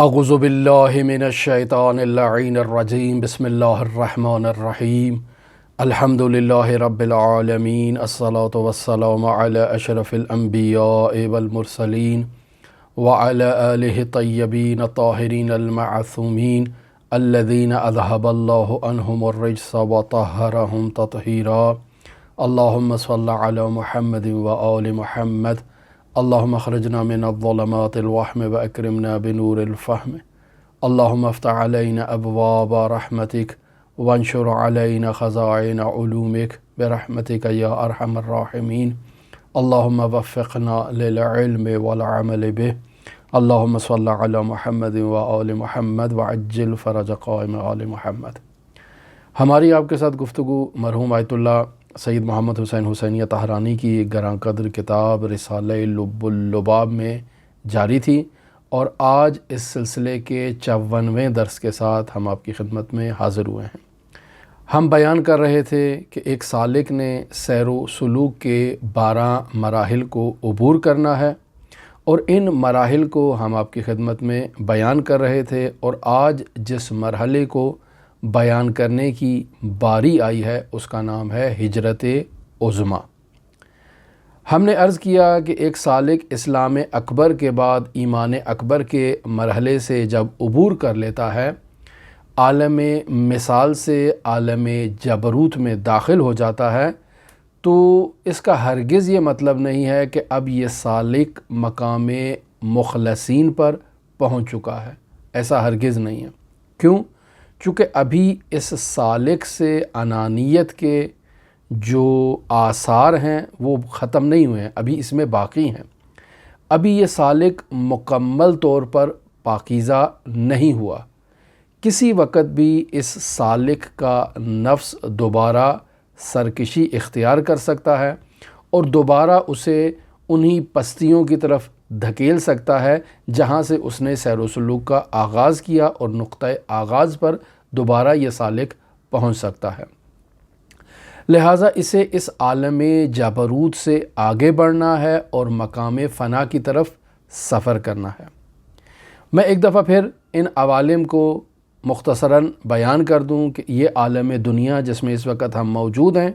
اعوذ باللہ من الشیطان اللعین الرجیم بسم اللہ الرحمن الرحیم الحمد للہ رب العالمین الصلاة والسلام علی اشرف الانبیاء والمرسلین وعلی آلہ الطیبین الطاہرین المعصومین الذین اذہب اللہ عنہم الرجس وطہرہم تطہیرا اللہم صل علی محمد وآل محمد اللہم اخرجنا من الظلمات الوہم واکرمنا بنور الفہم اللہم افتح علینا ابواب رحمتک وانشر علینا خزائن علومک برحمتک یا ارحم الراحمین اللہم وفقنا للعلم والعمل به اللہم صل علی محمد وآل محمد وعجل فرج قائم آل محمد۔ ہماری آپ کے ساتھ گفتگو مرحوم آیت اللہ سید محمد حسین حسینیہ طہرانی کی گراں قدر کتاب رسالہ لب اللباب میں جاری تھی، اور آج اس سلسلے کے 54ویں درس کے ساتھ ہم آپ کی خدمت میں حاضر ہوئے ہیں۔ ہم بیان کر رہے تھے کہ ایک سالک نے سیر و سلوک کے 12 مراحل کو عبور کرنا ہے، اور ان مراحل کو ہم آپ کی خدمت میں بیان کر رہے تھے، اور آج جس مرحلے کو بیان کرنے کی باری آئی ہے اس کا نام ہے ہجرت عظمیٰ۔ ہم نے عرض کیا کہ ایک سالک اسلام اکبر کے بعد ایمان اکبر کے مرحلے سے جب عبور کر لیتا ہے، عالم مثال سے عالم جبروت میں داخل ہو جاتا ہے، تو اس کا ہرگز یہ مطلب نہیں ہے کہ اب یہ سالک مقام مخلصین پر پہنچ چکا ہے۔ ایسا ہرگز نہیں ہے۔ کیوں؟ چونکہ ابھی اس سالک سے انانیت کے جو آثار ہیں وہ ختم نہیں ہوئے ہیں، ابھی اس میں باقی ہیں۔ ابھی یہ سالک مکمل طور پر پاکیزہ نہیں ہوا۔ کسی وقت بھی اس سالک کا نفس دوبارہ سرکشی اختیار کر سکتا ہے، اور دوبارہ اسے انہی پستیوں کی طرف دھکیل سکتا ہے جہاں سے اس نے سیر و سلوک کا آغاز کیا، اور نقطہ آغاز پر دوبارہ یہ سالک پہنچ سکتا ہے۔ لہٰذا اسے اس عالم جبروت سے آگے بڑھنا ہے اور مقام فنا کی طرف سفر کرنا ہے۔ میں ایک دفعہ پھر ان عوالم کو مختصراً بیان کر دوں کہ یہ عالم دنیا جس میں اس وقت ہم موجود ہیں،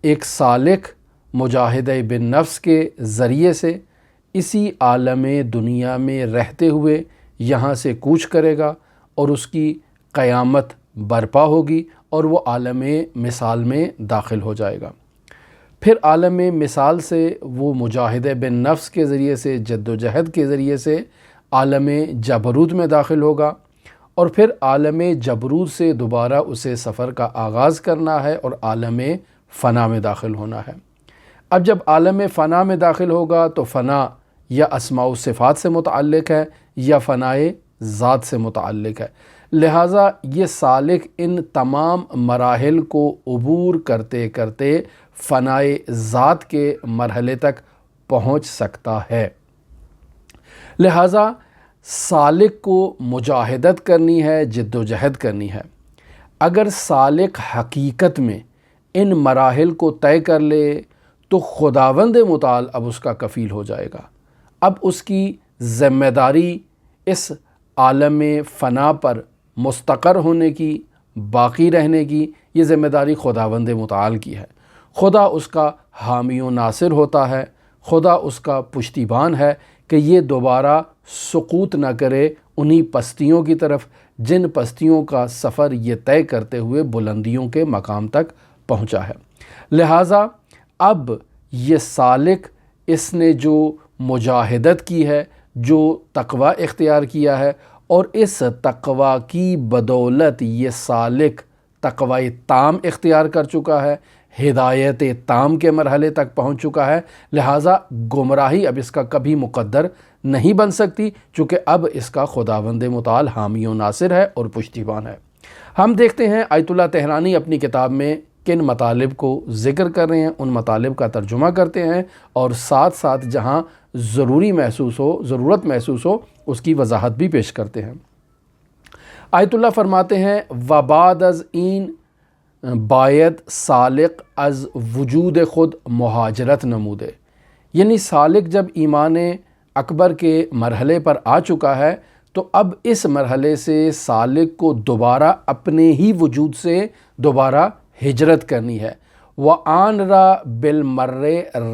ایک سالک مجاہدہ بالنفس کے ذریعے سے اسی عالم دنیا میں رہتے ہوئے یہاں سے کوچ کرے گا، اور اس کی قیامت برپا ہوگی اور وہ عالم مثال میں داخل ہو جائے گا۔ پھر عالم مثال سے وہ مجاہدہ بالنفس کے ذریعے سے، جد و جہد کے ذریعے سے عالم جبروت میں داخل ہوگا، اور پھر عالم جبروت سے دوبارہ اسے سفر کا آغاز کرنا ہے اور عالم فنا میں داخل ہونا ہے۔ اب جب عالم فنا میں داخل ہوگا تو فنا یا اسماء و صفات سے متعلق ہے یا فنائے ذات سے متعلق ہے۔ لہٰذا یہ سالک ان تمام مراحل کو عبور کرتے کرتے فنائے ذات کے مرحلے تک پہنچ سکتا ہے۔ لہٰذا سالک کو مجاہدت کرنی ہے، جد و جہد کرنی ہے۔ اگر سالک حقیقت میں ان مراحل کو طے کر لے تو خداوند متعال اب اس کا کفیل ہو جائے گا۔ اب اس کی ذمہ داری اس عالم فنا پر مستقر ہونے کی، باقی رہنے کی، یہ ذمہ داری خداوند متعال کی ہے۔ خدا اس کا حامی و ناصر ہوتا ہے، خدا اس کا پشتیبان ہے کہ یہ دوبارہ سقوط نہ کرے انہی پستیوں کی طرف جن پستیوں کا سفر یہ طے کرتے ہوئے بلندیوں کے مقام تک پہنچا ہے۔ لہٰذا اب یہ سالک، اس نے جو مجاہدت کی ہے، جو تقوی اختیار کیا ہے، اور اس تقوی کی بدولت یہ سالک تقوی تام اختیار کر چکا ہے، ہدایت تام کے مرحلے تک پہنچ چکا ہے، لہٰذا گمراہی اب اس کا کبھی مقدر نہیں بن سکتی، چونکہ اب اس کا خداوند متعال حامی و ناصر ہے اور پشتیبان ہے۔ ہم دیکھتے ہیں آیت اللہ طہرانی اپنی کتاب میں کن مطالب کو ذکر کر رہے ہیں، ان مطالب کا ترجمہ کرتے ہیں، اور ساتھ ساتھ جہاں ضرورت محسوس ہو اس کی وضاحت بھی پیش کرتے ہیں۔ آیت اللہ فرماتے ہیں وبعد از این باید سالک از وجود خود مہاجرت نمودے، یعنی سالک جب ایمان اکبر کے مرحلے پر آ چکا ہے تو اب اس مرحلے سے سالک کو دوبارہ اپنے ہی وجود سے دوبارہ ہجرت کرنی ہے۔ وآن را بالمر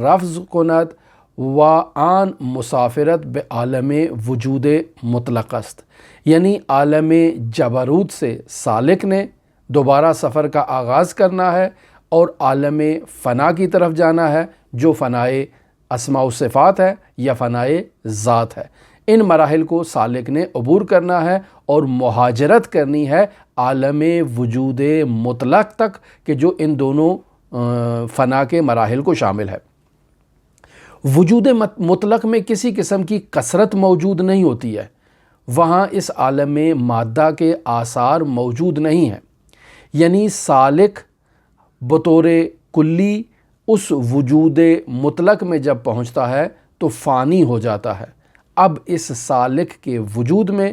رفض کند و آن مسافرت بعالم وجود مطلق است، یعنی عالم جبروت سے سالک نے دوبارہ سفر کا آغاز کرنا ہے اور عالم فنا کی طرف جانا ہے جو فنائے اسماء و صفات ہے یا فنائے ذات ہے۔ ان مراحل کو سالک نے عبور کرنا ہے اور مہاجرت کرنی ہے عالم وجود مطلق تک کہ جو ان دونوں فنا کے مراحل کو شامل ہے۔ وجود مطلق میں کسی قسم کی کثرت موجود نہیں ہوتی ہے، وہاں اس عالم مادہ کے آثار موجود نہیں ہیں، یعنی سالک بطور کلی اس وجود مطلق میں جب پہنچتا ہے تو فانی ہو جاتا ہے۔ اب اس سالک کے وجود میں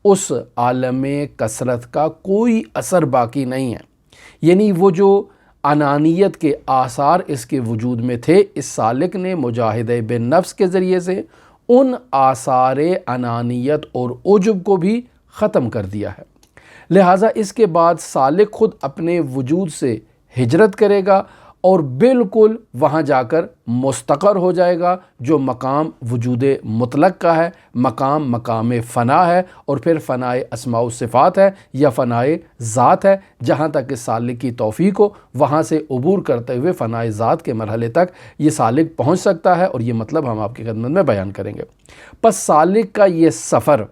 اس عالم کثرت کا کوئی اثر باقی نہیں ہے، یعنی وہ جو انانیت کے آثار اس کے وجود میں تھے، اس سالک نے مجاہدہ بالنفس کے ذریعے سے ان آثار انانیت اور عجب کو بھی ختم کر دیا ہے۔ لہٰذا اس کے بعد سالک خود اپنے وجود سے ہجرت کرے گا اور بالکل وہاں جا کر مستقر ہو جائے گا جو مقام وجود مطلق کا ہے، مقام فنا ہے، اور پھر فنائے اسماء و صفات ہے یا فنائے ذات ہے۔ جہاں تک اس سالک کی توفیق ہو وہاں سے عبور کرتے ہوئے فنائے ذات کے مرحلے تک یہ سالک پہنچ سکتا ہے، اور یہ مطلب ہم آپ کی خدمت میں بیان کریں گے۔ پس سالک کا یہ سفر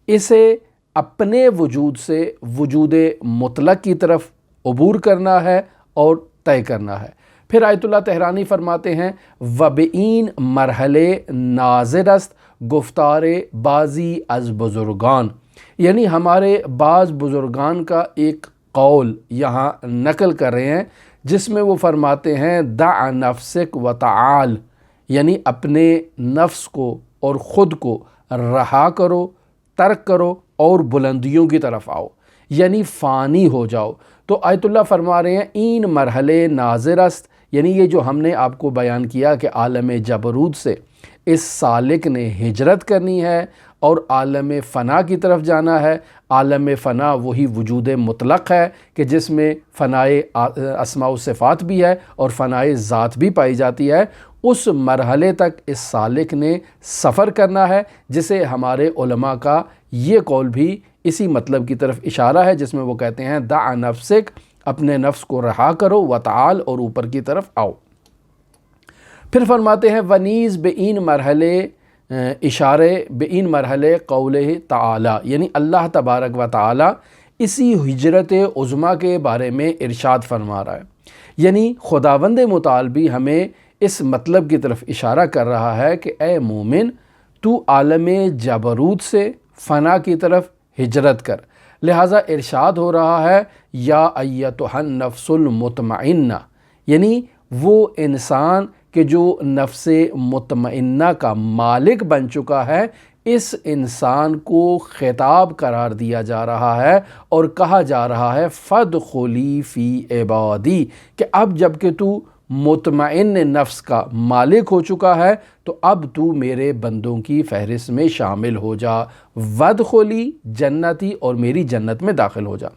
اسے اپنے وجود سے وجود مطلق کی طرف عبور کرنا ہے اور طے کرنا ہے۔ پھر آیت اللہ تہرانی فرماتے ہیں وبئین مرحلے ناظر است گفتار بعضی از بزرگان، یعنی ہمارے بعض بزرگان کا ایک قول یہاں نقل کر رہے ہیں جس میں وہ فرماتے ہیں دع نفسک و تعال، یعنی اپنے نفس کو اور خود کو رہا کرو، ترک کرو اور بلندیوں کی طرف آؤ، یعنی فانی ہو جاؤ۔ تو آیت اللہ فرما رہے ہیں این مرحلے ناظر است، یعنی یہ جو ہم نے آپ کو بیان کیا کہ عالم جبروت سے اس سالک نے ہجرت کرنی ہے اور عالم فنا کی طرف جانا ہے۔ عالم فنا وہی وجود مطلق ہے کہ جس میں فنائے اسماء و صفات بھی ہے اور فنائے ذات بھی پائی جاتی ہے۔ اس مرحلے تک اس سالک نے سفر کرنا ہے، جسے ہمارے علماء کا یہ قول بھی اسی مطلب کی طرف اشارہ ہے، جس میں وہ کہتے ہیں دع نفسک، اپنے نفس کو رہا کرو، وتعال، اور اوپر کی طرف آؤ۔ پھر فرماتے ہیں ونیز بین مرحلے اشارے بین مرحلے قولہ تعالی، یعنی اللہ تبارک و تعالی اسی ہجرت عظمیٰ کے بارے میں ارشاد فرما رہا ہے، یعنی خداوند متعال بھی ہمیں اس مطلب کی طرف اشارہ کر رہا ہے کہ اے مومن، تو عالم جبروت سے فنا کی طرف ہجرت کر۔ لہٰذا ارشاد ہو رہا ہے یا ایتھا النفس المطمئنہ، یعنی وہ انسان کہ جو نفس مطمئنہ کا مالک بن چکا ہے، اس انسان کو خطاب قرار دیا جا رہا ہے اور کہا جا رہا ہے فادخلی فی عبادی، کہ اب جب کہ تو مطمئن نفس کا مالک ہو چکا ہے تو اب تو میرے بندوں کی فہرست میں شامل ہو جا، وادخلی جنتی، اور میری جنت میں داخل ہو جا۔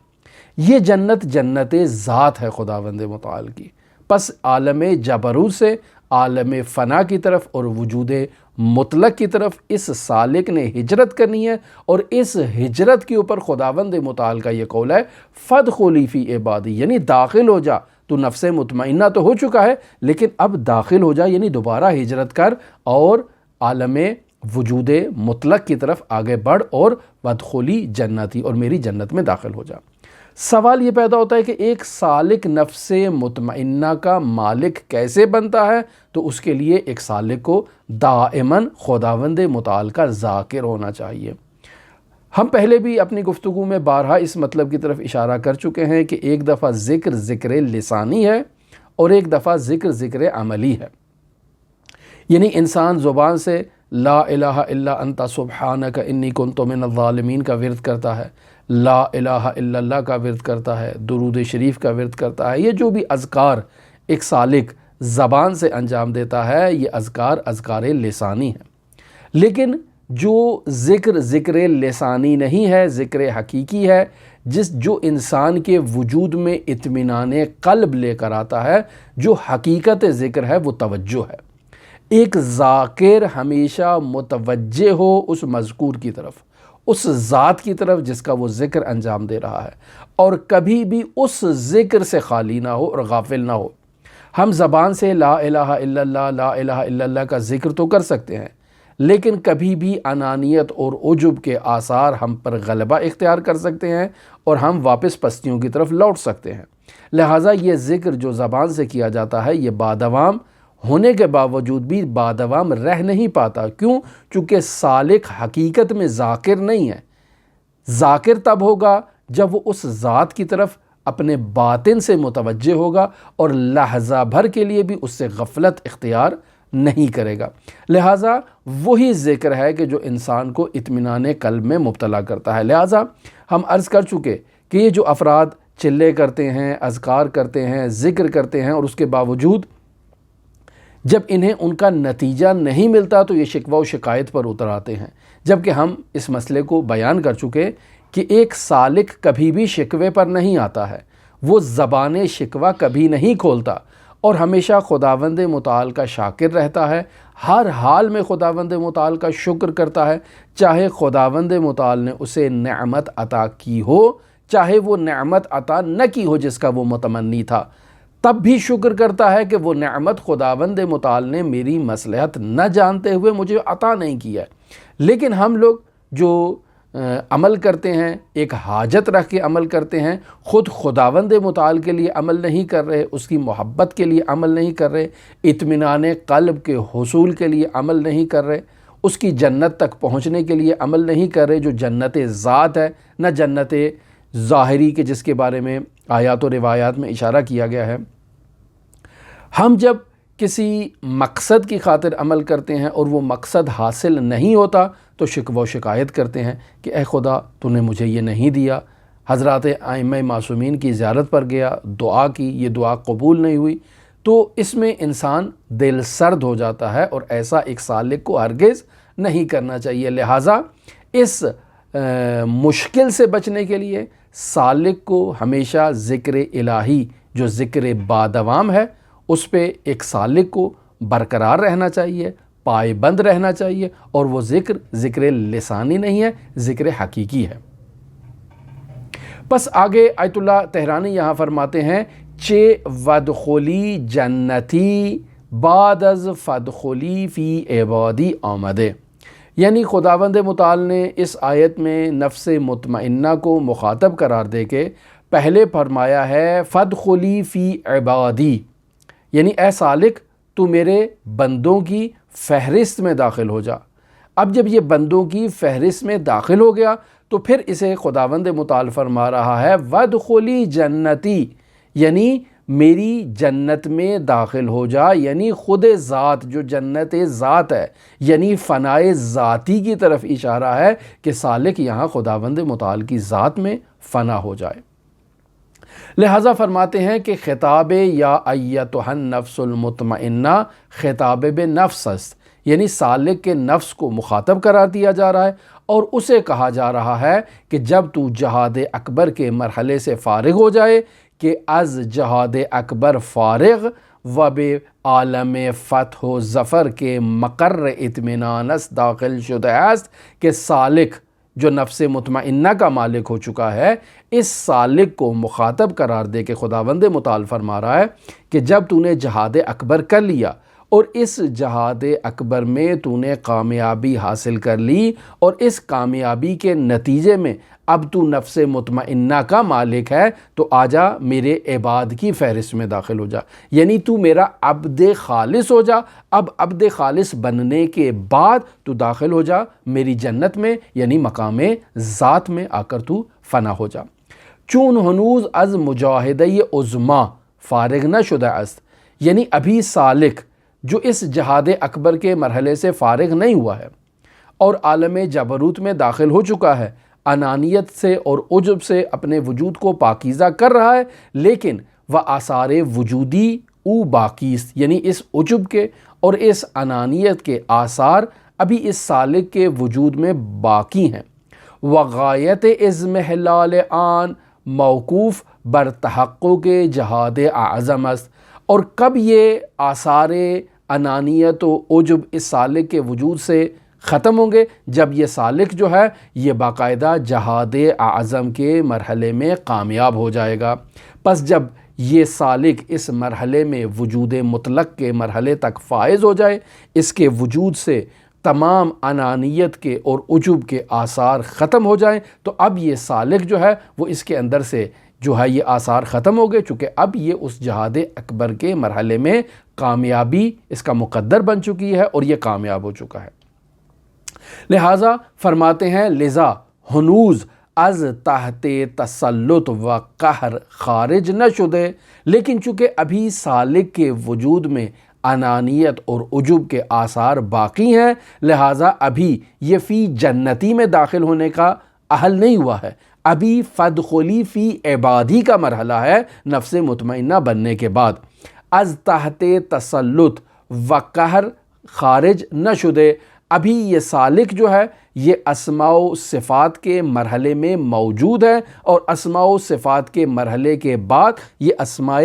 یہ جنت جنت ذات ہے خداوند متعال کی۔ پس عالم جبروت سے عالم فنا کی طرف اور وجود مطلق کی طرف اس سالک نے ہجرت کرنی ہے، اور اس ہجرت کے اوپر خداوند متعال کا یہ قول ہے فادخلی فی عبادی، یعنی داخل ہو جا۔ تو نفس مطمئنہ تو ہو چکا ہے لیکن اب داخل ہو جا، یعنی دوبارہ ہجرت کر اور عالم وجود مطلق کی طرف آگے بڑھ اور وادخلی جنتی، اور میری جنت میں داخل ہو جا۔ سوال یہ پیدا ہوتا ہے کہ ایک سالک نفس مطمئنہ کا مالک کیسے بنتا ہے؟ تو اس کے لیے ایک سالک کو دائماً خداوند متعال کا ذاکر ہونا چاہیے۔ ہم پہلے بھی اپنی گفتگو میں بارہا اس مطلب کی طرف اشارہ کر چکے ہیں کہ ایک دفعہ ذکر لسانی ہے اور ایک دفعہ ذکر عملی ہے، یعنی انسان زبان سے لا الہ الا انت سبحانک انی کنت من الظالمین کا ورد کرتا ہے، لا الہ الا اللہ کا ورد کرتا ہے، درود شریف کا ورد کرتا ہے۔ یہ جو بھی اذکار ایک سالک زبان سے انجام دیتا ہے یہ اذکار لسانی ہیں، لیکن جو ذکر لسانی نہیں ہے، ذکر حقیقی ہے، جو انسان کے وجود میں اطمینان قلب لے کر آتا ہے، جو حقیقت ذکر ہے وہ توجہ ہے۔ ایک ذاکر ہمیشہ متوجہ ہو اس مذکور کی طرف، اس ذات کی طرف جس کا وہ ذکر انجام دے رہا ہے، اور کبھی بھی اس ذکر سے خالی نہ ہو اور غافل نہ ہو۔ ہم زبان سے لا الہ الا اللہ، لا الہ الا اللہ کا ذکر تو کر سکتے ہیں، لیکن کبھی بھی انانیت اور عجب کے آثار ہم پر غلبہ اختیار کر سکتے ہیں اور ہم واپس پستیوں کی طرف لوٹ سکتے ہیں۔ لہٰذا یہ ذکر جو زبان سے کیا جاتا ہے یہ بادوام ہونے کے باوجود بھی بادوام رہ نہیں پاتا۔ کیوں؟ چونکہ سالک حقیقت میں ذاکر نہیں ہے۔ ذاکر تب ہوگا جب وہ اس ذات کی طرف اپنے باطن سے متوجہ ہوگا اور لحظہ بھر کے لیے بھی اس سے غفلت اختیار نہیں کرے گا۔ لہٰذا وہی ذکر ہے کہ جو انسان کو اطمینان قلب میں مبتلا کرتا ہے۔ لہٰذا ہم عرض کر چکے کہ یہ جو افراد چلے کرتے ہیں، اذکار کرتے ہیں، ذکر کرتے ہیں، اور اس کے باوجود جب انہیں ان کا نتیجہ نہیں ملتا تو یہ شکوہ و شکایت پر اتر آتے ہیں، جبکہ ہم اس مسئلے کو بیان کر چکے کہ ایک سالک کبھی بھی شکوے پر نہیں آتا ہے، وہ زبان شکوہ کبھی نہیں کھولتا اور ہمیشہ خداوند متعال کا شاکر رہتا ہے، ہر حال میں خداوند متعال کا شکر کرتا ہے، چاہے خداوند متعال نے اسے نعمت عطا کی ہو، چاہے وہ نعمت عطا نہ کی ہو جس کا وہ متمنی تھا، تب بھی شکر کرتا ہے کہ وہ نعمت خداوند متعال نے میری مصلحت نہ جانتے ہوئے مجھے عطا نہیں کیا ہے۔ لیکن ہم لوگ جو عمل کرتے ہیں، ایک حاجت رکھ کے عمل کرتے ہیں، خود خداوند متعال کے لیے عمل نہیں کر رہے، اس کی محبت کے لیے عمل نہیں کر رہے، اطمینان قلب کے حصول کے لیے عمل نہیں کر رہے، اس کی جنت تک پہنچنے کے لیے عمل نہیں کر رہے جو جنت ذات ہے، نہ جنت ظاہری کے جس کے بارے میں آیات و روایات میں اشارہ کیا گیا ہے۔ ہم جب کسی مقصد کی خاطر عمل کرتے ہیں اور وہ مقصد حاصل نہیں ہوتا تو شکوہ و شکایت کرتے ہیں کہ اے خدا تو نے مجھے یہ نہیں دیا، حضرات ائمہ معصومین کی زیارت پر گیا، دعا کی، یہ دعا قبول نہیں ہوئی، تو اس میں انسان دل سرد ہو جاتا ہے، اور ایسا ایک سالک کو ہرگز نہیں کرنا چاہیے۔ لہٰذا اس مشکل سے بچنے کے لیے سالک کو ہمیشہ ذکر الہی جو ذکر بادوام ہے اس پہ ایک سالک کو برقرار رہنا چاہیے، پائے بند رہنا چاہیے، اور وہ ذکر لسانی نہیں ہے، ذکر حقیقی ہے۔ پس آگے آیت اللہ تہرانی یہاں فرماتے ہیں چے ودخلی جنتی بعد از فدخلی فی عبادی آمدے، یعنی خداوند متعال نے اس آیت میں نفس مطمئنہ کو مخاطب قرار دے کے پہلے فرمایا ہے فدخلی فی عبادی، یعنی اے سالک تو میرے بندوں کی فہرست میں داخل ہو جا۔ اب جب یہ بندوں کی فہرست میں داخل ہو گیا تو پھر اسے خداوند متعال فرما رہا ہے وَادْخُلِي جنتی، یعنی میری جنت میں داخل ہو جا، یعنی خود ذات جو جنت ذات ہے، یعنی فنائے ذاتی کی طرف اشارہ ہے کہ سالک یہاں خداوند متعال کی ذات میں فنا ہو جائے۔ لہٰذا فرماتے ہیں کہ خطاب یا ایتھا النفس المطمئنہ خطاب بنفس است، یعنی سالک کے نفس کو مخاطب قرار دیا جا رہا ہے اور اسے کہا جا رہا ہے کہ جب تو جہاد اکبر کے مرحلے سے فارغ ہو جائے کہ از جہاد اکبر فارغ و بے عالم فتح و ظفر کے مقر اطمینان است داخل شدہ است، کہ سالک جو نفس مطمئنہ کا مالک ہو چکا ہے، اس سالک کو مخاطب قرار دے کے خداوند متعال فرما رہا ہے کہ جب تو نے جہاد اکبر کر لیا اور اس جہاد اکبر میں تو نے کامیابی حاصل کر لی، اور اس کامیابی کے نتیجے میں اب تو نفس مطمئنہ کا مالک ہے، تو آجا میرے عباد کی فہرست میں داخل ہو جا، یعنی تو میرا عبد خالص ہو جا۔ اب عبد خالص بننے کے بعد تو داخل ہو جا میری جنت میں، یعنی مقام ذات میں آ کر تو فنا ہو جا۔ چون ہنوز از مجاہدہ عظما فارغ نہ شدہ است، یعنی ابھی سالک جو اس جہاد اکبر کے مرحلے سے فارغ نہیں ہوا ہے اور عالم جبروت میں داخل ہو چکا ہے، انانیت سے اور عجب سے اپنے وجود کو پاکیزہ کر رہا ہے، لیکن وہ آثار وجودی او باقی است، یعنی اس عجب کے اور اس انانیت کے آثار ابھی اس سالک کے وجود میں باقی ہیں۔ وغایت عزم حلال آن موقوف بر تحقق جہاد اعظم است، اور کب یہ آثار انانیت و عجب اس سالک کے وجود سے ختم ہوں گے؟ جب یہ سالک جو ہے یہ باقاعدہ جہاد اعظم کے مرحلے میں کامیاب ہو جائے گا۔ پس جب یہ سالک اس مرحلے میں وجود مطلق کے مرحلے تک فائز ہو جائے، اس کے وجود سے تمام انانیت کے اور عجب کے آثار ختم ہو جائیں، تو اب یہ سالک جو ہے وہ اس کے اندر سے جو ہے یہ آثار ختم ہو گئے، چونکہ اب یہ اس جہاد اکبر کے مرحلے میں کامیابی اس کا مقدر بن چکی ہے اور یہ کامیاب ہو چکا ہے۔ لہٰذا فرماتے ہیں لذا ہنوز از تحت تسلط و قہر خارج نہ شدے، لیکن چونکہ ابھی سالک کے وجود میں انانیت اور عجب کے آثار باقی ہیں، لہٰذا ابھی یہ فی جنتی میں داخل ہونے کا اہل نہیں ہوا ہے۔ ابھی فدخلی فی عبادی کا مرحلہ ہے نفس مطمئنہ بننے کے بعد۔ از تحت تسلط و قہر خارج نہ شدے، ابھی یہ سالک جو ہے یہ اسماء و صفات کے مرحلے میں موجود ہے، اور اسماء و صفات کے مرحلے کے بعد یہ اسماء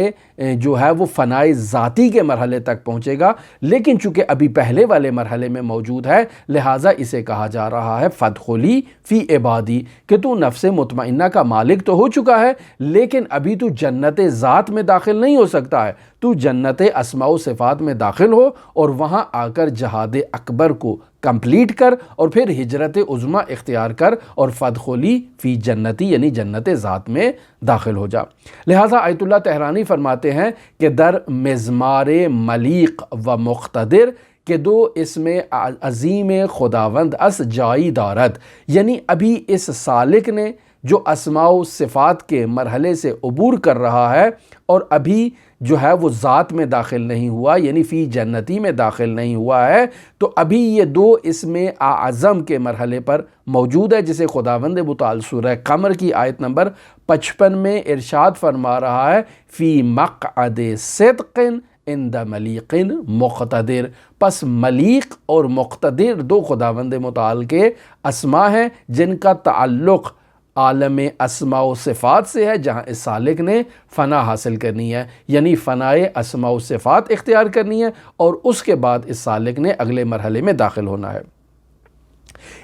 جو ہے وہ فنائے ذاتی کے مرحلے تک پہنچے گا، لیکن چونکہ ابھی پہلے والے مرحلے میں موجود ہے، لہٰذا اسے کہا جا رہا ہے فدخلی فی عبادی، کہ تو نفس مطمئنہ کا مالک تو ہو چکا ہے، لیکن ابھی تو جنت ذات میں داخل نہیں ہو سکتا ہے، تو جنت اسماء و صفات میں داخل ہو اور وہاں آ کر جہاد اکبر کو کمپلیٹ کر اور پھر ہجرت عظمیٰ اختیار کر اور فدخلی فی جنتی یعنی جنت ذات میں داخل ہو جا۔ لہٰذا آیت اللہ طہرانی فرماتے ہیں کہ در مزمار ملیق و مقتدر کہ دو اس میں عظیم خداوند اس جائی دارد، یعنی ابھی اس سالک نے جو اسماء و صفات کے مرحلے سے عبور کر رہا ہے اور ابھی جو ہے وہ ذات میں داخل نہیں ہوا، یعنی فی جنتی میں داخل نہیں ہوا ہے، تو ابھی یہ دو اسم اعظم کے مرحلے پر موجود ہے، جسے خداوند متعال سورہ قمر کی آیت نمبر 55 میں ارشاد فرما رہا ہے فی مقعد صدق عند ملیق مقتدر۔ پس ملیق اور مقتدر دو خداوند متعال کے اسما ہیں جن کا تعلق عالم اسماء و صفات سے ہے، جہاں اس سالک نے فنا حاصل کرنی ہے، یعنی فنائے اسماء و صفات اختیار کرنی ہے، اور اس کے بعد اس سالک نے اگلے مرحلے میں داخل ہونا ہے۔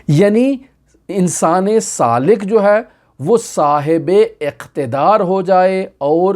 یعنی انسان سالک جو ہے وہ صاحب اقتدار ہو جائے اور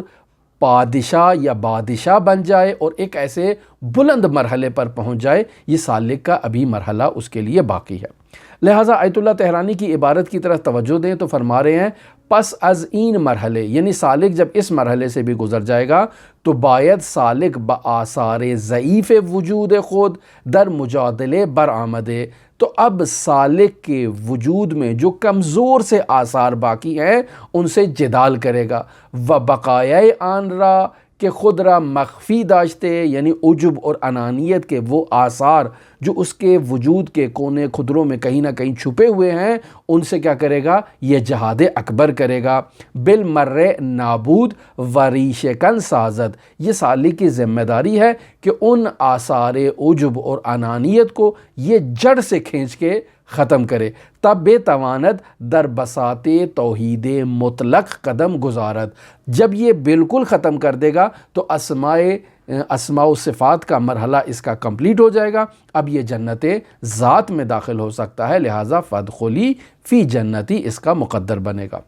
پادشاہ یا بادشاہ بن جائے اور ایک ایسے بلند مرحلے پر پہنچ جائے، یہ سالک کا ابھی مرحلہ اس کے لیے باقی ہے۔ لہٰذا آیت اللہ طہرانی کی عبارت کی طرف توجہ دیں تو فرما رہے ہیں پس از این مرحلے، یعنی سالک جب اس مرحلے سے بھی گزر جائے گا تو باید سالک بآثار ضعیف وجود خود در مجادلے برآمدے، تو اب سالک کے وجود میں جو کمزور سے آثار باقی ہیں ان سے جدال کرے گا، و بقایۂ آن را کہ خود را مخفی داشتے، یعنی عجب اور انانیت کے وہ آثار جو اس کے وجود کے کونے خدروں میں کہیں نہ کہیں چھپے ہوئے ہیں، ان سے کیا کرے گا؟ یہ جہاد اکبر کرے گا۔ بالمر نابود و ریش کن سازد، یہ سالک کی ذمہ داری ہے کہ ان آثار عجب اور انانیت کو یہ جڑ سے کھینچ کے ختم کرے، تب بے تواند در بساط توحید مطلق قدم گزارد۔ جب یہ بالکل ختم کر دے گا تو اسماء و صفات کا مرحلہ اس کا کمپلیٹ ہو جائے گا، اب یہ جنت ذات میں داخل ہو سکتا ہے، لہٰذا فدخلی فی جنتی اس کا مقدر بنے گا۔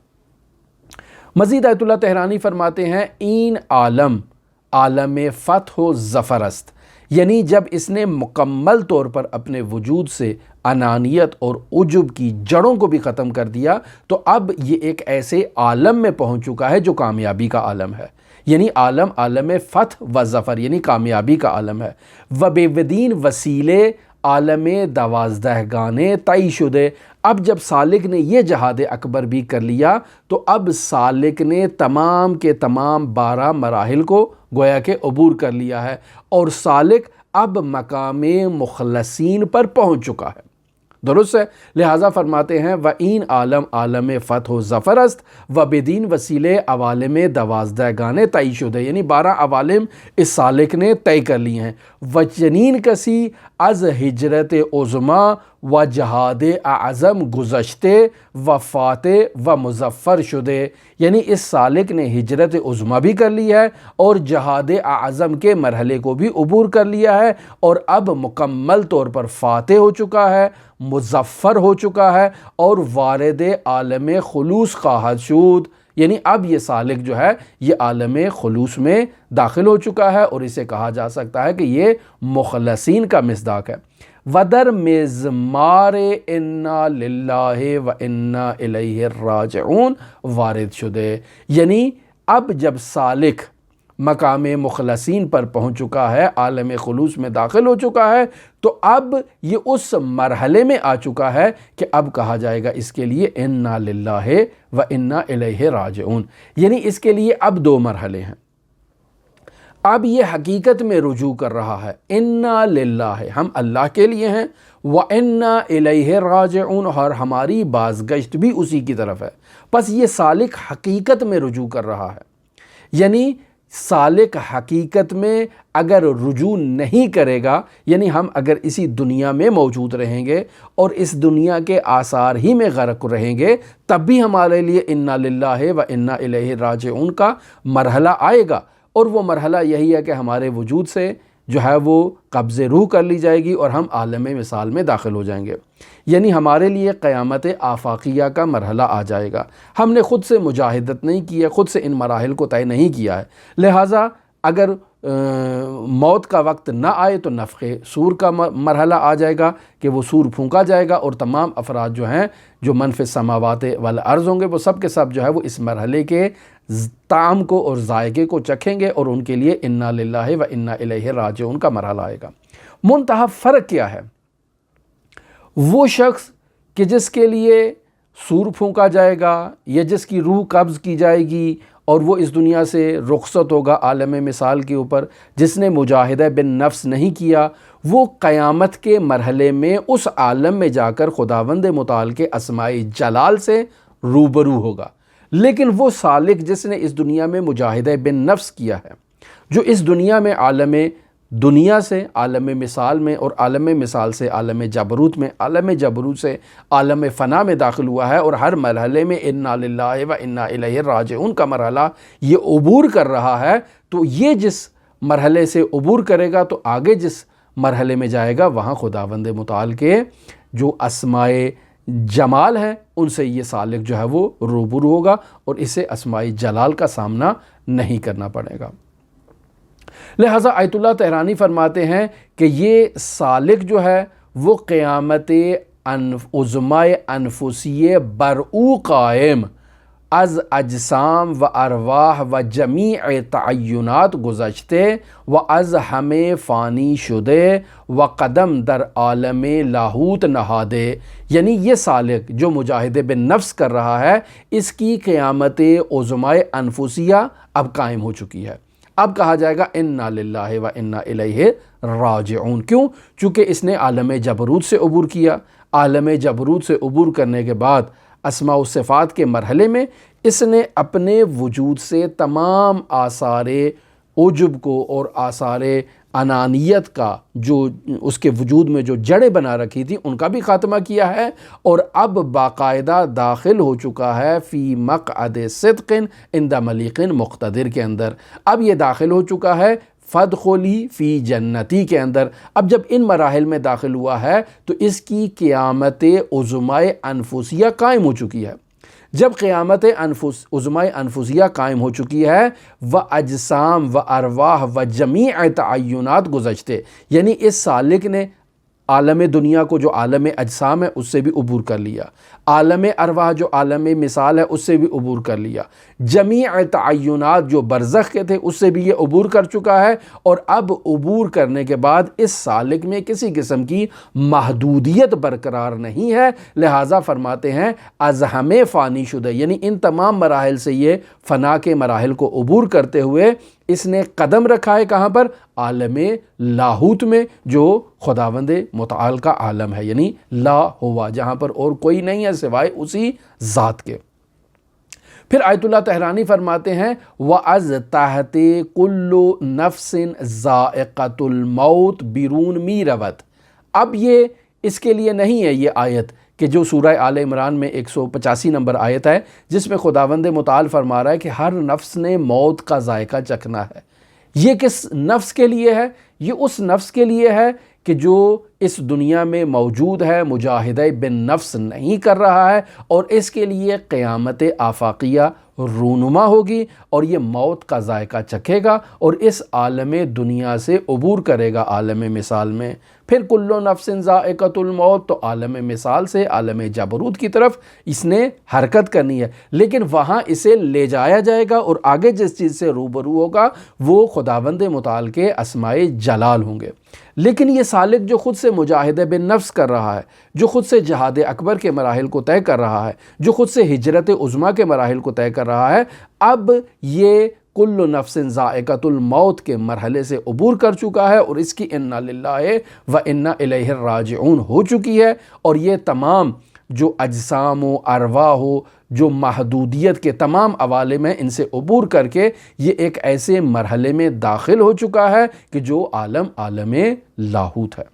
مزید آیت اللہ طہرانی فرماتے ہیں این عالم فتح و ظفر است، یعنی جب اس نے مکمل طور پر اپنے وجود سے انانیت اور عجب کی جڑوں کو بھی ختم کر دیا تو اب یہ ایک ایسے عالم میں پہنچ چکا ہے جو کامیابی کا عالم ہے، یعنی عالم فتح و ظفر یعنی کامیابی کا عالم ہے۔ و بے ودین وسیلے عالم دوازدہ گانے طی شدے، اب جب سالک نے یہ جہاد اکبر بھی کر لیا تو اب سالک نے تمام کے تمام 12 مراحل کو گویا کہ عبور کر لیا ہے، اور سالک اب مقام مخلصین پر پہنچ چکا ہے، درست ہے۔ لہٰذا فرماتے ہیں و این عالم فتح و ظفر است و بدین وسیلے عوالم دوازدہ گانے طی شدے، یعنی 12 عوالم اس سالک نے طے کر لی ہیں۔ وچنین کسی از ہجرت عظما و جہاد اعظم گزشتے و فاتح و مظفر شدے، یعنی اس سالک نے ہجرت عظما بھی کر لی ہے اور جہاد اعظم کے مرحلے کو بھی عبور کر لیا ہے، اور اب مکمل طور پر فاتح ہو چکا ہے، مظفر ہو چکا ہے اور وارد عالم خلوص خواہد شد، یعنی اب یہ سالک جو ہے یہ عالم خلوص میں داخل ہو چکا ہے، اور اسے کہا جا سکتا ہے کہ یہ مخلصین کا مصداق ہے۔ وَدَر مزمار اِنَّا لِلَّهِ وَإِنَّا إِلَيْهِ راجعون وارد شدے، یعنی اب جب سالک مقام مخلصین پر پہنچ چکا ہے، عالم خلوص میں داخل ہو چکا ہے، تو اب یہ اس مرحلے میں آ چکا ہے کہ اب کہا جائے گا اس کے لیے اِنَّا لِلَّهِ وَإِنَّا إِلَيْهِ راجعون، یعنی اس کے لیے اب دو مرحلے ہیں۔ اب یہ حقیقت میں رجوع کر رہا ہے، اِنَّا لِلَّهِ ہم اللہ کے لیے ہیں، وَإِنَّا إِلَيْهِ راجعون اور ہماری بازگشت بھی اسی کی طرف ہے۔ پس یہ سالک حقیقت میں رجوع کر رہا ہے، یعنی سالک حقیقت میں اگر رجوع نہیں کرے گا، یعنی ہم اگر اسی دنیا میں موجود رہیں گے اور اس دنیا کے آثار ہی میں غرق رہیں گے، تب بھی ہمارے لیے اِنَّا لِلَّهِ وَإِنَّا إِلَيْهِ راجعون کا مرحلہ آئے گا، اور وہ مرحلہ یہی ہے کہ ہمارے وجود سے جو ہے وہ قبض روح کر لی جائے گی اور ہم عالم مثال میں داخل ہو جائیں گے، یعنی ہمارے لیے قیامت آفاقیہ کا مرحلہ آ جائے گا۔ ہم نے خود سے مجاہدت نہیں کی ہے، خود سے ان مراحل کو طے نہیں کیا ہے، لہٰذا اگر موت کا وقت نہ آئے تو نفخ صور کا مرحلہ آ جائے گا کہ وہ صور پھونکا جائے گا، اور تمام افراد جو ہیں جو من فی السماوات والارض ہوں گے وہ سب کے سب جو ہے وہ اس مرحلے کے طعم کو اور ذائقے کو چکھیں گے، اور ان کے لیے اِنَّا لِلَّهِ وَإِنَّا إِلَيْهِ راجعون کا مرحلہ آئے گا۔ منتہا فرق کیا ہے؟ وہ شخص کہ جس کے لیے صور پھونکا جائے گا یا جس کی روح قبض کی جائے گی اور وہ اس دنیا سے رخصت ہوگا عالم مثال کے اوپر، جس نے مجاہدہ بن نفس نہیں کیا، وہ قیامت کے مرحلے میں اس عالم میں جا کر خداوند متعال کے اسماء جلال سے روبرو ہوگا۔ لیکن وہ سالک جس نے اس دنیا میں مجاہدہ بن نفس کیا ہے، جو اس دنیا میں عالم دنیا سے عالم مثال میں اور عالم مثال سے عالم جبروت میں، عالم جبروت سے عالم فنا میں داخل ہوا ہے، اور ہر مرحلے میں اِنَّا لِلَّهِ وَإِنَّا إِلَيْهِ راجعون کا مرحلہ یہ عبور کر رہا ہے، تو یہ جس مرحلے سے عبور کرے گا تو آگے جس مرحلے میں جائے گا وہاں خداوند متعال کے جو اسماء جمال ہیں ان سے یہ سالک جو ہے وہ روبرو ہوگا، اور اسے اسماء جلال کا سامنا نہیں کرنا پڑے گا۔ لہٰذا آیت اللہ طہرانی فرماتے ہیں کہ یہ سالک جو ہے وہ قیامت عظماء انفسی برعو قائم از اجسام و ارواح و جمیع تعینات گذشتے و از ہمیں فانی شدے و قدم در عالم لاہوت نہادے، یعنی یہ سالک جو مجاہد بن نفس کر رہا ہے، اس کی قیامت عظماء انفسیہ اب قائم ہو چکی ہے۔ اب کہا جائے گا اِنَّا لِلَّهِ وَإِنَّا إِلَيْهِ راجعون، کیوں؟ چونکہ اس نے عالم جبروت سے عبور کیا، عالم جبروت سے عبور کرنے کے بعد اسماء و صفات کے مرحلے میں اس نے اپنے وجود سے تمام آثار عجب کو اور آثار انانیت کا جو اس کے وجود میں جو جڑیں بنا رکھی تھی ان کا بھی خاتمہ کیا ہے، اور اب باقاعدہ داخل ہو چکا ہے فی مقعد صدق عند ملیک مقتدر کے اندر۔ اب یہ داخل ہو چکا ہے فادخلی فی جنتی کے اندر۔ اب جب ان مراحل میں داخل ہوا ہے تو اس کی قیامت عظماء انفسیہ قائم ہو چکی ہے۔ جب قیامت عظماء انفسیہ قائم ہو چکی ہے، و اجسام و ارواح و جمیع تعینات گزشتے، یعنی اس سالک نے عالم دنیا کو جو عالم اجسام ہے اس سے بھی عبور کر لیا، عالم ارواح جو عالم مثال ہے اس سے بھی عبور کر لیا، جمیع تعینات جو برزخ کے تھے اس سے بھی یہ عبور کر چکا ہے، اور اب عبور کرنے کے بعد اس سالک میں کسی قسم کی محدودیت برقرار نہیں ہے، لہٰذا فرماتے ہیں از ہمیں فانی شدہ، یعنی ان تمام مراحل سے یہ فنا کے مراحل کو عبور کرتے ہوئے اس نے قدم رکھا ہے کہاں پر؟ عالم لاہوت میں، جو خداوند متعال کا عالم ہے، یعنی لا ہوا، جہاں پر اور کوئی نہیں ہے سوائے اسی ذات کے۔ پھر آیت اللہ طہرانی فرماتے ہیں وَأَز تحت کل نفس ذائقۃ الموت بیرون میرود۔ اب یہ اس کے لیے نہیں ہے یہ آیت کہ جو سورہ آل عمران میں 185 نمبر آیت ہے جس میں خداوند متعال فرما رہا ہے کہ ہر نفس نے موت کا ذائقہ چکھنا ہے۔ یہ کس نفس کے لیے ہے؟ یہ اس نفس کے لیے ہے کہ جو اس دنیا میں موجود ہے، مجاہدہ بن نفس نہیں کر رہا ہے، اور اس کے لیے قیامت آفاقیہ رونما ہوگی اور یہ موت کا ذائقہ چکھے گا اور اس عالم دنیا سے عبور کرے گا عالم مثال میں۔ پھر کل نفس ذائقۃ الموت، تو عالم مثال سے عالم جبروت کی طرف اس نے حرکت کرنی ہے، لیکن وہاں اسے لے جایا جائے گا اور آگے جس چیز سے روبرو ہوگا وہ خداوند متعال کے اسماء جلال ہوں گے۔ لیکن یہ سالک جو خود سے مجاہدہ بن نفس کر رہا ہے، جو خود سے جہاد اکبر کے مراحل کو طے کر رہا ہے، جو خود سے ہجرت عظمیٰ کے مراحل کو طے کر رہا ہے، اب یہ کل نفس ذائقۃ الموت کے مرحلے سے عبور کر چکا ہے اور اس کی انا للہ و انا الیہ راجعون ہو چکی ہے، اور یہ تمام جو اجسام و ارواح ہو، جو محدودیت کے تمام عوالم ہیں، ان سے عبور کر کے یہ ایک ایسے مرحلے میں داخل ہو چکا ہے کہ جو عالم لاہوت ہے۔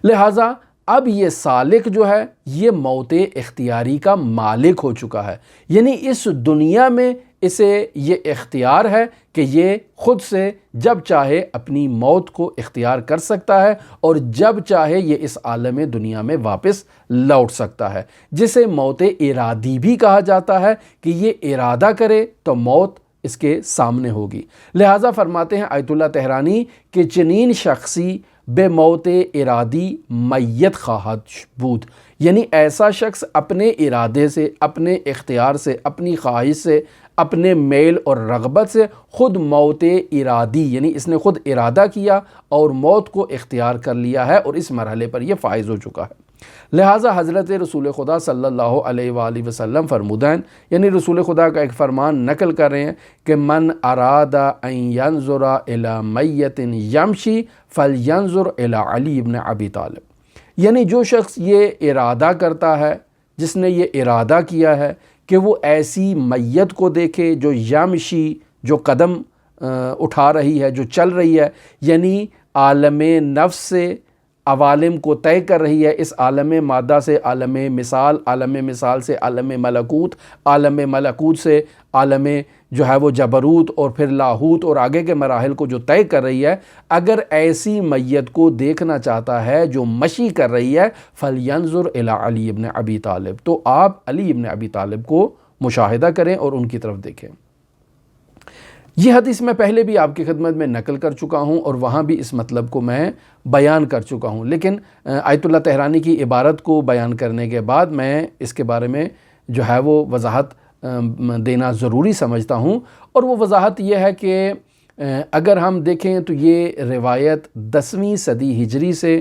لہٰذا اب یہ سالک جو ہے یہ موت اختیاری کا مالک ہو چکا ہے، یعنی اس دنیا میں اسے یہ اختیار ہے کہ یہ خود سے جب چاہے اپنی موت کو اختیار کر سکتا ہے اور جب چاہے یہ اس عالم دنیا میں واپس لوٹ سکتا ہے، جسے موت ارادی بھی کہا جاتا ہے کہ یہ ارادہ کرے تو موت اس کے سامنے ہوگی۔ لہٰذا فرماتے ہیں آیت اللہ طہرانی کہ چنین شخصی بے موت ارادی میت خواہد بود، یعنی ایسا شخص اپنے ارادے سے، اپنے اختیار سے، اپنی خواہش سے، اپنے میل اور رغبت سے خود موت ارادی، یعنی اس نے خود ارادہ کیا اور موت کو اختیار کر لیا ہے اور اس مرحلے پر یہ فائز ہو چکا ہے۔ لہٰذا حضرت رسول خدا صلی اللہ علیہ وآلہ وسلم فرمودین، یعنی رسول خدا کا ایک فرمان نقل کر رہے ہیں کہ من اراد ان ینظر الی میت یمشی فلینظر الی علی بن ابی طالب، یعنی جو شخص یہ ارادہ کرتا ہے، جس نے یہ ارادہ کیا ہے کہ وہ ایسی میت کو دیکھے جو یمشی، جو قدم اٹھا رہی ہے، جو چل رہی ہے، یعنی عالم نفس سے عوالم کو طے کر رہی ہے، اس عالم مادہ سے عالم مثال، عالم مثال سے عالم ملکوت، عالم ملکوت سے عالم جو ہے وہ جبروت اور پھر لاہوت اور آگے کے مراحل کو جو طے کر رہی ہے، اگر ایسی میت کو دیکھنا چاہتا ہے جو مشی کر رہی ہے فَلْيَنْظُرْ إِلَىٰ عَلِيِّ بْنِ أَبِي طالب، تو آپ علی ابن ابی طالب کو مشاہدہ کریں اور ان کی طرف دیکھیں۔ یہ حدیث میں پہلے بھی آپ کی خدمت میں نقل کر چکا ہوں اور وہاں بھی اس مطلب کو میں بیان کر چکا ہوں، لیکن آیت اللہ طہرانی کی عبارت کو بیان کرنے کے بعد میں اس کے بارے میں جو ہے وہ وضاحت دینا ضروری سمجھتا ہوں، اور وہ وضاحت یہ ہے کہ اگر ہم دیکھیں تو یہ روایت 10ویں صدی ہجری سے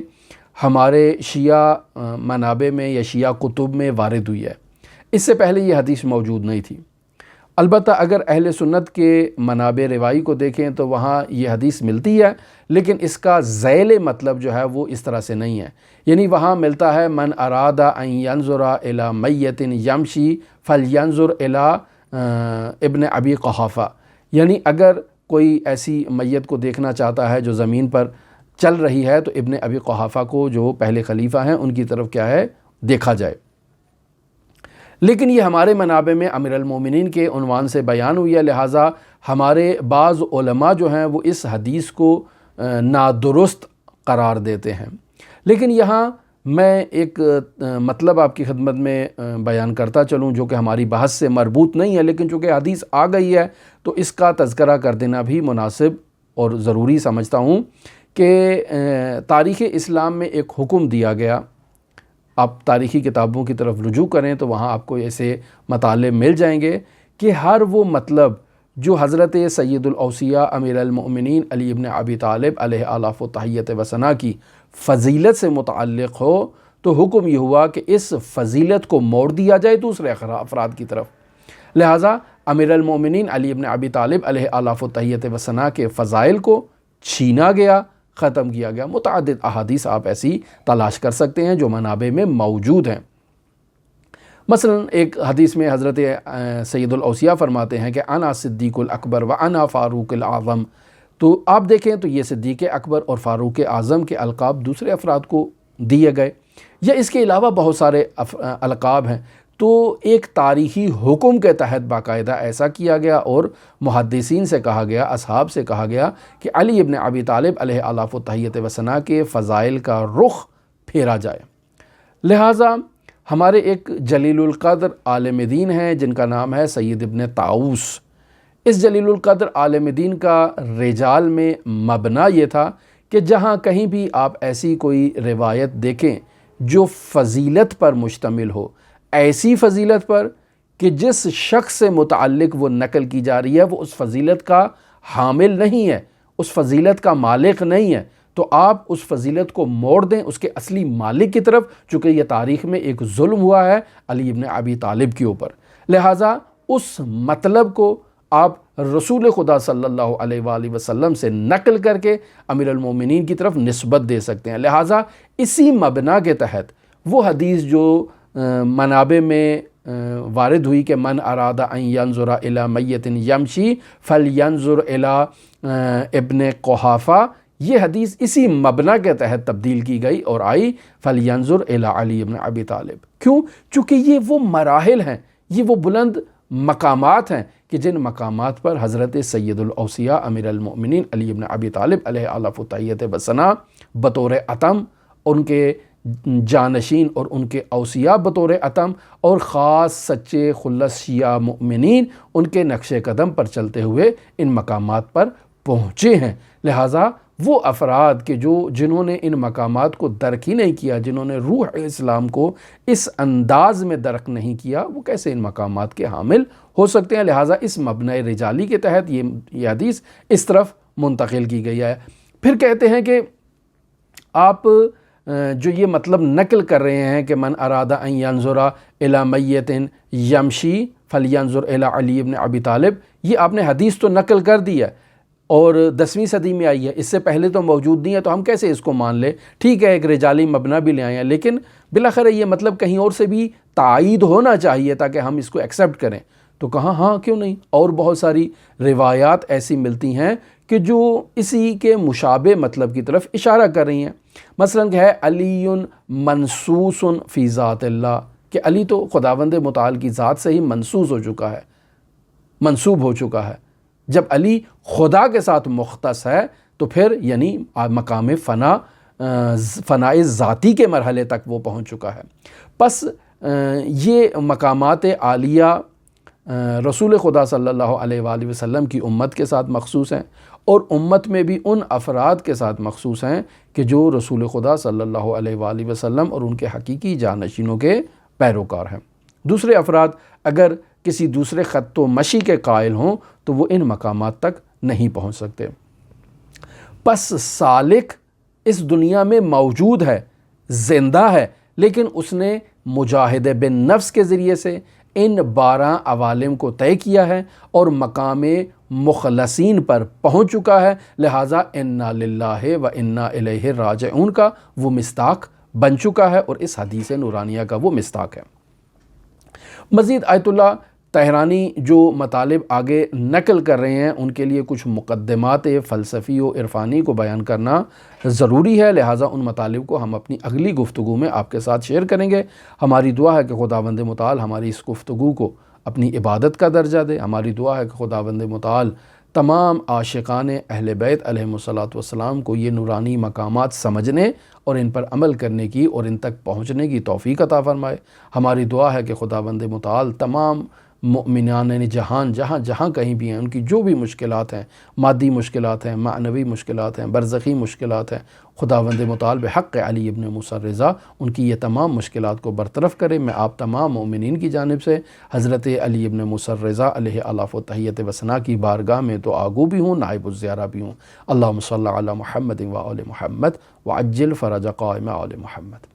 ہمارے شیعہ منابع میں یا شیعہ کتب میں وارد ہوئی ہے، اس سے پہلے یہ حدیث موجود نہیں تھی۔ البتہ اگر اہل سنت کے منابع روائی کو دیکھیں تو وہاں یہ حدیث ملتی ہے، لیکن اس کا ذیل مطلب جو ہے وہ اس طرح سے نہیں ہے، یعنی وہاں ملتا ہے من اراد ان ینظر الی میت یمشی فلینظر الی ابن ابی قحافہ، یعنی اگر کوئی ایسی میت کو دیکھنا چاہتا ہے جو زمین پر چل رہی ہے تو ابن ابی قحافہ کو جو پہلے خلیفہ ہیں ان کی طرف کیا ہے دیکھا جائے۔ لیکن یہ ہمارے منابع میں امیر المومنین کے عنوان سے بیان ہوئی ہے، لہٰذا ہمارے بعض علماء جو ہیں وہ اس حدیث کو نادرست قرار دیتے ہیں۔ لیکن یہاں میں ایک مطلب آپ کی خدمت میں بیان کرتا چلوں جو کہ ہماری بحث سے مربوط نہیں ہے، لیکن چونکہ حدیث آ گئی ہے تو اس کا تذکرہ کر دینا بھی مناسب اور ضروری سمجھتا ہوں کہ تاریخ اسلام میں ایک حکم دیا گیا، آپ تاریخی کتابوں کی طرف رجوع کریں تو وہاں آپ کو ایسے مطالب مل جائیں گے کہ ہر وہ مطلب جو حضرت سید الاوصیاء امیر المؤمنین علی ابن ابی طالب علیہ آلاف و تحیت و ثنا کی فضیلت سے متعلق ہو تو حکم یہ ہوا کہ اس فضیلت کو موڑ دیا جائے دوسرے افراد کی طرف۔ لہٰذا امیر المؤمنین علی ابن ابی طالب علیہ آلاف و تحیت و ثنا کے فضائل کو چھینا گیا، ختم کیا گیا۔ متعدد احادیث آپ ایسی تلاش کر سکتے ہیں جو منابع میں موجود ہیں۔ مثلا ایک حدیث میں حضرت سید الاوصیاء فرماتے ہیں کہ انا صدیق الاکبر و انا فاروق الاعظم، تو آپ دیکھیں تو یہ صدیق اکبر اور فاروق اعظم کے القاب دوسرے افراد کو دیے گئے، یا اس کے علاوہ بہت سارے القاب ہیں۔ تو ایک تاریخی حکم کے تحت باقاعدہ ایسا کیا گیا، اور محدثین سے کہا گیا، اصحاب سے کہا گیا کہ علی ابن ابی طالب علیہ الاف و تحیت و ثنا کے فضائل کا رخ پھیرا جائے۔ لہٰذا ہمارے ایک جلیل القدر عالم دین ہیں جن کا نام ہے سید ابن طاؤس۔ اس جلیل القدر عالم دین کا رجال میں مبنا یہ تھا کہ جہاں کہیں بھی آپ ایسی کوئی روایت دیکھیں جو فضیلت پر مشتمل ہو، ایسی فضیلت پر کہ جس شخص سے متعلق وہ نقل کی جا رہی ہے وہ اس فضیلت کا حامل نہیں ہے، اس فضیلت کا مالک نہیں ہے، تو آپ اس فضیلت کو موڑ دیں اس کے اصلی مالک کی طرف، چونکہ یہ تاریخ میں ایک ظلم ہوا ہے علی ابن ابی طالب کے اوپر۔ لہٰذا اس مطلب کو آپ رسول خدا صلی اللہ علیہ وآلہ وسلم سے نقل کر کے امیر المومنین کی طرف نسبت دے سکتے ہیں۔ لہٰذا اسی مبنا کے تحت وہ حدیث جو منابع میں وارد ہوئی کہ من اراد ان ینظر الی میت یمشی فلینظر الی ابن قحافہ، یہ حدیث اسی مبنا کے تحت تبدیل کی گئی اور آئی فلینظر الی علی ابن ابی طالب۔ کیوں؟ چونکہ یہ وہ مراحل ہیں، یہ وہ بلند مقامات ہیں کہ جن مقامات پر حضرت سید الاوصیاء امیر المؤمنین علی ابن ابی طالب علیہ الاف و تحیت و ثنا بطور اتم، ان کے جانشین اور ان کے اوصیاء بطور اتم، اور خاص سچے خلص شیعہ مؤمنین ان کے نقش قدم پر چلتے ہوئے ان مقامات پر پہنچے ہیں۔ لہٰذا وہ افراد کہ جنہوں نے ان مقامات کو درک ہی نہیں کیا، جنہوں نے روح اسلام کو اس انداز میں درک نہیں کیا، وہ کیسے ان مقامات کے حامل ہو سکتے ہیں؟ لہٰذا اس مبنی رجالی کے تحت یہ حدیث اس طرف منتقل کی گئی ہے۔ پھر کہتے ہیں کہ آپ جو یہ مطلب نقل کر رہے ہیں کہ من اراد ان ینظر الی میت یمشی فلینظر الی علی ابن ابی طالب، یہ آپ نے حدیث تو نقل کر دی ہے اور 10ویں صدی میں آئی ہے، اس سے پہلے تو موجود نہیں ہے، تو ہم کیسے اس کو مان لیں؟ ٹھیک ہے ایک رجالی مبنا بھی لے آئے ہیں، لیکن بالاخره یہ مطلب کہیں اور سے بھی تائید ہونا چاہیے تاکہ ہم اس کو ایکسیپٹ کریں۔ تو کہاں ہاں کیوں نہیں، اور بہت ساری روایات ایسی ملتی ہیں کہ جو اسی کے مشابہ مطلب کی طرف اشارہ کر رہی ہیں۔ مثلا کہ ہے علی منصوص فی ذات اللہ، کہ علی تو خداوند متعال کی ذات سے ہی منصوص ہو چکا ہے، منصوب ہو چکا ہے۔ جب علی خدا کے ساتھ مختص ہے تو پھر یعنی مقام فناء ذاتی کے مرحلے تک وہ پہنچ چکا ہے۔ پس یہ مقامات عالیہ رسول خدا صلی اللہ علیہ وآلہ وسلم کی امت کے ساتھ مخصوص ہیں، اور امت میں بھی ان افراد کے ساتھ مخصوص ہیں کہ جو رسول خدا صلی اللہ علیہ وآلہ وسلم اور ان کے حقیقی جانشینوں کے پیروکار ہیں۔ دوسرے افراد اگر کسی دوسرے خط و مشی کے قائل ہوں تو وہ ان مقامات تک نہیں پہنچ سکتے۔ پس سالک اس دنیا میں موجود ہے، زندہ ہے، لیکن اس نے مجاہدہ بن نفس کے ذریعے سے ان 12 عوالم کو طے کیا ہے اور مقام مخلصین پر پہنچ چکا ہے، لہٰذا انا للہ و انا الیہ راجعون کا وہ مصداق بن چکا ہے، اور اس حدیث نورانیہ کا وہ مصداق ہے۔ مزید آیت اللہ طحرانی جو مطالب آگے نقل کر رہے ہیں ان کے لیے کچھ مقدمات فلسفی و عرفانی کو بیان کرنا ضروری ہے، لہٰذا ان مطالب کو ہم اپنی اگلی گفتگو میں آپ کے ساتھ شیئر کریں گے۔ ہماری دعا ہے کہ خداوند متعال ہماری اس گفتگو کو اپنی عبادت کا درجہ دے۔ ہماری دعا ہے کہ خداوند متعال تمام عاشقان اہل بیت علیہم الصلاۃ والسلام کو یہ نورانی مقامات سمجھنے اور ان پر عمل کرنے کی اور ان تک پہنچنے کی توفیق عطا فرمائے۔ ہماری دعا ہے کہ خداوند متعال تمام مؤمنان جہان جہاں جہاں کہیں بھی ہیں ان کی جو بھی مشکلات ہیں، مادی مشکلات ہیں، معنوی مشکلات ہیں، برزخی مشکلات ہیں، خداوند متعال بحق علی ابن موسیٰ الرضا ان کی یہ تمام مشکلات کو برطرف کرے۔ میں آپ تمام مومنین کی جانب سے حضرت علی ابن موسیٰ الرضا علیہ الاف و تحیت و ثنا کی بارگاہ میں تو آگو بھی ہوں، نائب الزیارہ بھی ہوں۔ اللہم صلی علی محمد و آل محمد وعجل فرج قائم آل محمد۔